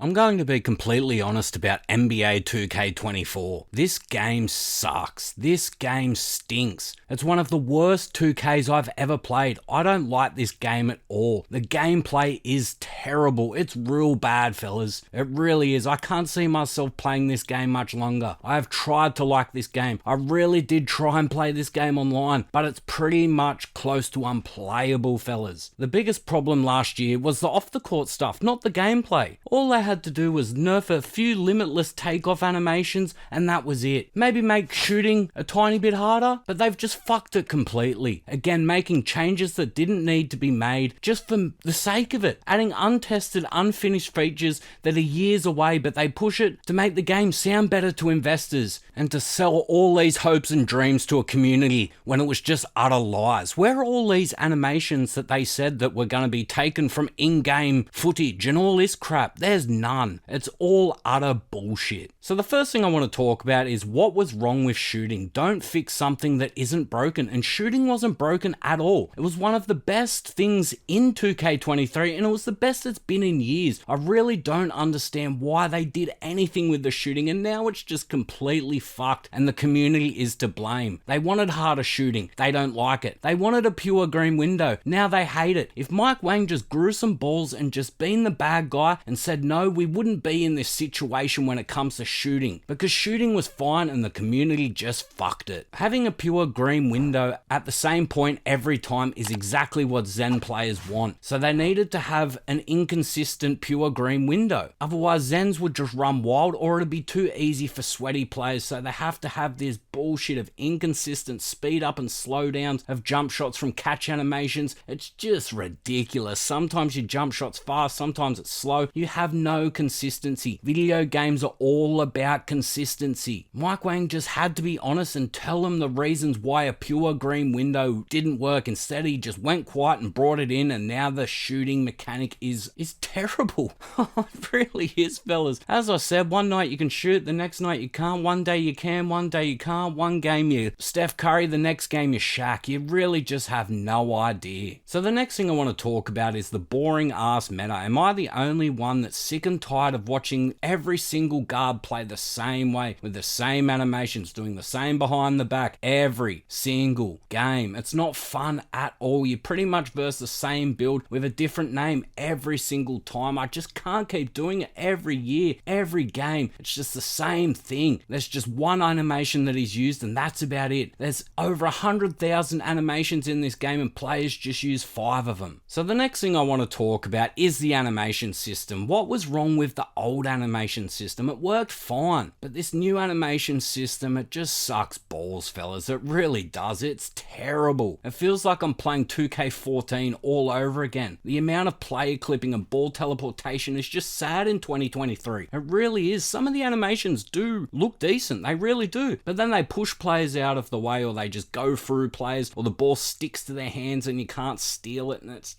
I'm going to be completely honest about NBA 2K24. This game sucks. This game stinks. It's one of the worst 2Ks I've ever played. I don't like this game at all. The gameplay is terrible. It's real bad, fellas. It really is. I can't see myself playing this game much longer. I have tried to like this game. I really did try and play this game online, but it's pretty much close to unplayable, fellas. The biggest problem last year was the off-the-court stuff, not the gameplay. All they had to do was nerf a few limitless takeoff animations and that was it. Maybe make shooting a tiny bit harder, but they've just fucked it completely. Again, making changes that didn't need to be made just for the sake of it. Adding untested, unfinished features that are years away, but they push it to make the game sound better to investors and to sell all these hopes and dreams to a community when it was just utter lies. Where are all these animations that they said that were going to be taken from in-game footage and all this crap? There's none. It's all utter bullshit. So the first thing I want to talk about is what was wrong with shooting. Don't fix something that isn't broken, and shooting wasn't broken at all. It was one of the best things in 2K23 and it was the best it's been in years. I really don't understand why they did anything with the shooting and now it's just completely fucked and the community is to blame. They wanted harder shooting. They don't like it. They wanted a pure green window. Now they hate it. If Mike Wang just grew some balls and just been the bad guy and said no, we wouldn't be in this situation when it comes to shooting, because shooting was fine and the community just fucked it. Having a pure green window at the same point every time is exactly what Zen players want. So they needed to have an inconsistent pure green window. Otherwise Zens would just run wild or it'd be too easy for sweaty players, so they have to have this bullshit of inconsistent speed up and slow downs of jump shots from catch animations. It's just ridiculous. Sometimes your jump shot's fast, sometimes it's slow. You have no consistency. Video games are all about consistency. Mike Wang just had to be honest and tell them the reasons why a pure green window didn't work. Instead he just went quiet and brought it in, and now the shooting mechanic is terrible. It really is, fellas. As I said, one night you can shoot, the next night you can't. One day you can, one day you can't. One game you Steph Curry, the next game you Shaq. You really just have no idea. So the next thing I want to talk about is the boring ass meta. Am I the only one that's sick and tired of watching every single guard play the same way with the same animations, doing the same behind the back every single game? It's not fun at all. You pretty much verse the same build with a different name every single time. I just can't keep doing it every year, every game. It's just the same thing. There's just one animation that is used and that's about it. There's over 100,000 animations in this game and players just use 5 of them. So the next thing I want to talk about is the animation system. What was wrong with the old animation system? It worked fine, but this new animation system, it just sucks balls, fellas. It really does. It's terrible. It feels like I'm playing 2K14 all over again. The amount of player clipping and ball teleportation is just sad in 2023. It really is. Some of the animations do look decent. They really do. But then they push players out of the way, or they just go through players, or the ball sticks to their hands and you can't steal it, and it's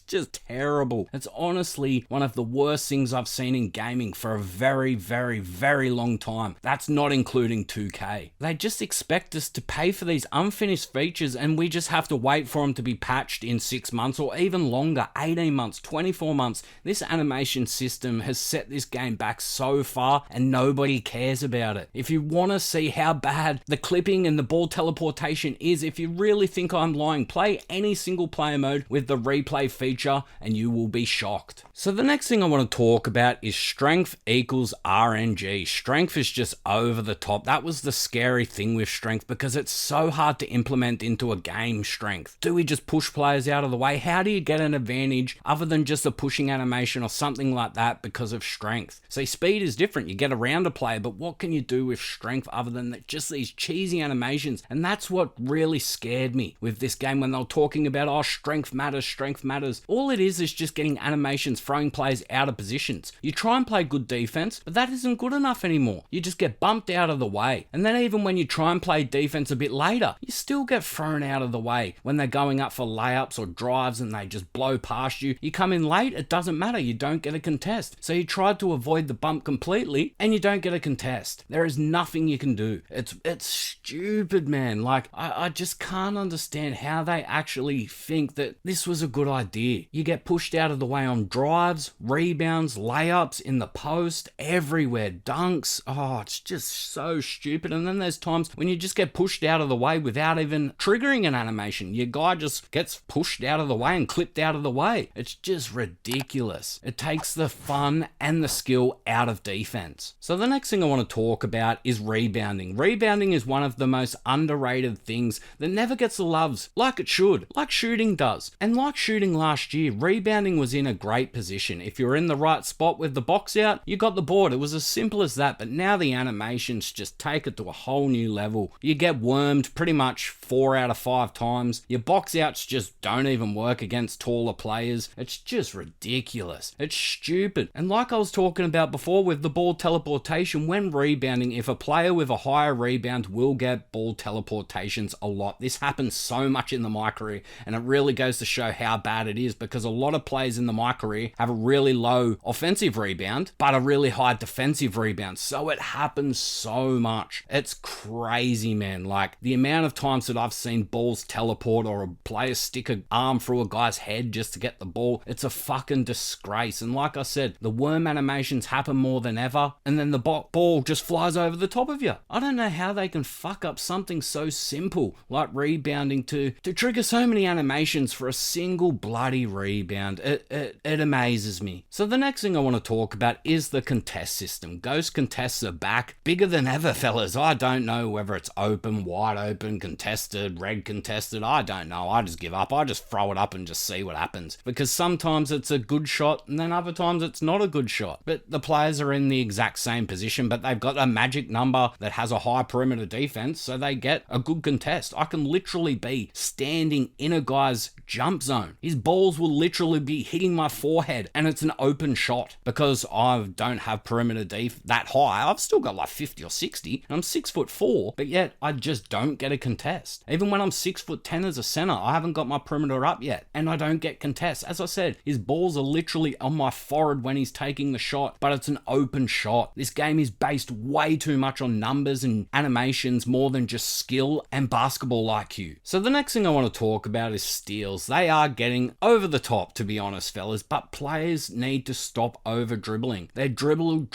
just terrible. It's honestly one of the worst things I've seen in gaming for a very, very, very long time. That's not including 2K. They just expect us to pay for these unfinished features and we just have to wait for them to be patched in 6 months or even longer, 18 months, 24 months. This animation system has set this game back so far and nobody cares about it. If you want to see how bad the clipping and the ball teleportation is, if you really think I'm lying, play any single player mode with the replay feature and you will be shocked. So the next thing I want to talk about is strength equals RNG. Strength is just over the top. That was the scary thing with strength, because it's so hard to implement into a game. Strength. Do we just push players out of the way? How do you get an advantage other than just a pushing animation or something like that because of strength? See, speed is different. You get around a player, but what can you do with strength other than just these cheesy animations? And that's what really scared me with this game when they were talking about, oh, strength matters, strength matters. All it is just getting animations throwing players out of positions. You try and play good defense, but that isn't good enough anymore. You just get bumped out of the way. And then even when you try and play defense a bit later, you still get thrown out of the way. When they're going up for layups or drives and they just blow past you, you come in late, it doesn't matter. You don't get a contest. So you tried to avoid the bump completely and you don't get a contest. There is nothing you can do. It's stupid, man. Like, I just can't understand how they actually think that this was a good idea. You get pushed out of the way on drives, rebounds, rebounds, layups in the post, everywhere, dunks. Oh, it's just so stupid. And then there's times when you just get pushed out of the way without even triggering an animation. Your guy just gets pushed out of the way and clipped out of the way. It's just ridiculous. It takes the fun and the skill out of defense. So the next thing I want to talk about is rebounding. Rebounding is one of the most underrated things that never gets the loves like it should, like shooting does. And like shooting last year, rebounding was in a great position. If you're in the right spot with the box out, you got the board. It was as simple as that. But now the animations just take it to a whole new level. You get wormed pretty much 4 out of 5 times. Your box outs just don't even work against taller players. It's just ridiculous. It's stupid. And like I was talking about before with the ball teleportation, when rebounding, if a player with a higher rebound will get ball teleportations a lot. This happens so much in the my career, and it really goes to show how bad it is, because a lot of players in the my career have a really low offensive rebound but a really high defensive rebound. So it happens so much. It's crazy, man. Like the amount of times that I've seen balls teleport or a player stick an arm through a guy's head just to get the ball, it's a fucking disgrace. And like I said, the worm animations happen more than ever, and then the ball just flies over the top of you. I don't know how they can fuck up something so simple like rebounding to trigger so many animations for a single bloody rebound. It amazes me. So the next thing I want to talk about is the contest system. Ghost contests are back, bigger than ever, fellas. I don't know whether it's open, wide open, contested, red contested. I don't know. I just give up. I just throw it up and just see what happens, because sometimes it's a good shot and then other times it's not a good shot. But the players are in the exact same position, but they've got a magic number that has a high perimeter defense, so they get a good contest. I can literally be standing in a guy's jump zone. His balls will literally be hitting my forehead and it's an open shot, because I don't have perimeter def that high. I've still got like 50 or 60 and I'm 6'4", but yet I just don't get a contest. Even when I'm 6'10" as a center, I haven't got my perimeter up yet and I don't get contests. As I said, his balls are literally on my forehead when he's taking the shot, but it's an open shot. This game is based way too much on numbers and animations more than just skill and basketball IQ. So the next thing I want to talk about is steals. They are getting over the top, to be honest, fellas, but players need to stop over dribbling. They dribble,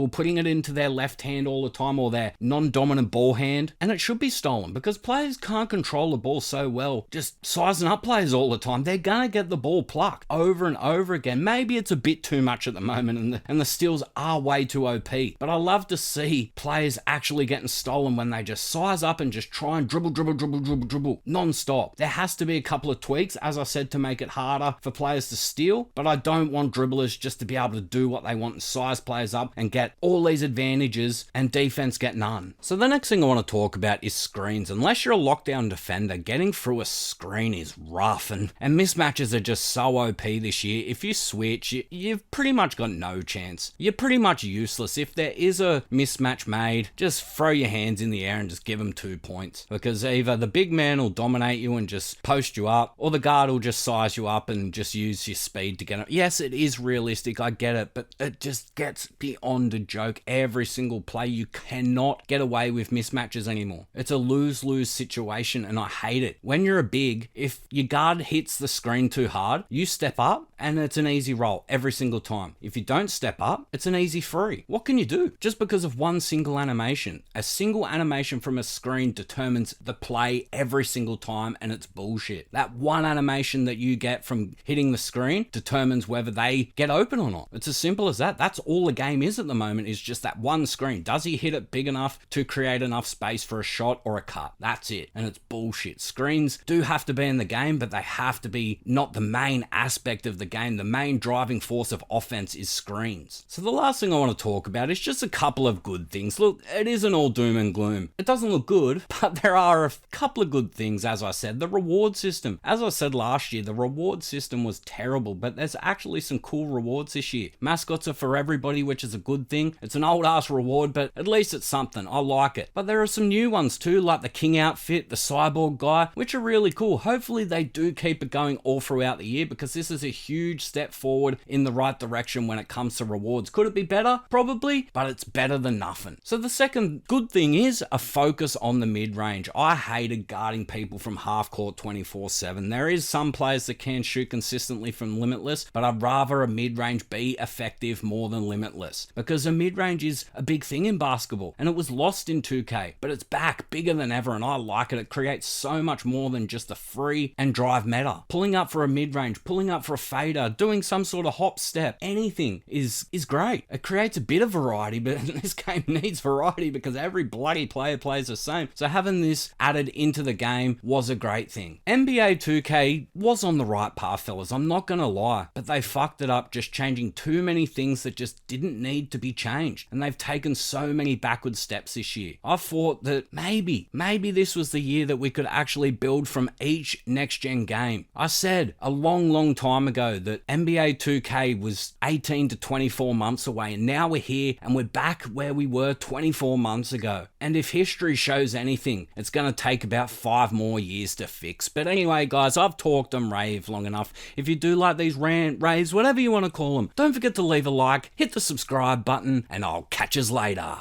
putting it into their left hand all the time or their non-dominant ball hand, and it should be stolen, because players can't control the ball so well. Just sizing up players all the time, they're gonna get the ball plucked over and over again. Maybe it's a bit too much at the moment and the steals are way too OP, but I love to see players actually getting stolen when they just size up and just try and dribble non-stop. There has to be a couple of tweaks, as I said, to make it harder for players to steal, but I don't want dribblers just to be able to do what they want and size players up and get all these advantages and defense get none. So the next thing I want to talk about is screens. Unless you're a lockdown defender, getting through a screen is rough, and mismatches are just so OP this year. If you switch, you've pretty much got no chance. You're pretty much useless. If there is a mismatch made, just throw your hands in the air and just give them 2 points, because either the big man will dominate you and just post you up, or the guard will just size you up and just use your speed to get it. Yes, it is realistic, I get it, but it just gets beyond a joke. Every single play, you cannot get away with mismatches anymore. It's a lose-lose situation, and I hate it. When you're a big, if your guard hits the screen too hard, you step up and it's an easy roll every single time. If you don't step up, it's an easy free. What can you do? Just because of one single animation. A single animation from a screen determines the play every single time, and it's bullshit. That one animation that you get from hitting the screen determines whether they get open or not. It's as simple as that. That's all the game is at the moment, is just that one screen. Does he hit it big enough to create enough space for a shot or a cut? That's it. And it's bullshit. Screens do have to be in the game, but they have to be not the main aspect of the game. The main driving force of offense is screens. So the last thing I want to talk about is just a couple of good things. Look, it isn't all doom and gloom. It doesn't look good, but there are a couple of good things. As I said, the reward system. As I said last year, the reward system was terrible, but there's actually some cool rewards this year. Mascots are for everybody, which is a good thing. It's an old ass reward, but at least it's something. I like it. But there are some new ones too, like the King outfit, the Cyborg guy, which are really cool. Hopefully they do keep it going all throughout the year, because this is a huge step forward in the right direction when it comes to rewards. Could it be better? Probably, but it's better than nothing. So the second good thing is a focus on the mid-range. I hated guarding people from half court 24/7. There is some players that can shoot consistently from limitless, but I'd rather a mid-range mid-range be effective more than limitless, because a mid-range is a big thing in basketball, and it was lost in 2K, but it's back bigger than ever, and I like it. It creates so much more than just a free and drive meta. Pulling up for a mid-range, pulling up for a fader, doing some sort of hop step, anything is great. It creates a bit of variety, but this game needs variety because every bloody player plays the same. So having this added into the game was a great thing. NBA 2K was on the right path, fellas, I'm not gonna lie, but they fucked it up just changing too many things that just didn't need to be changed, and they've taken so many backward steps this year. I thought that maybe this was the year that we could actually build from each next-gen game. I said a long time ago that NBA 2K was 18 to 24 months away, and now we're here and we're back where we were 24 months ago. And if history shows anything, it's going to take about 5 more years to fix. But anyway, guys, I've talked and raved long enough. If you do like these rant, raves, whatever you want to call them, don't forget to leave a like, hit the subscribe button, and I'll catch us later.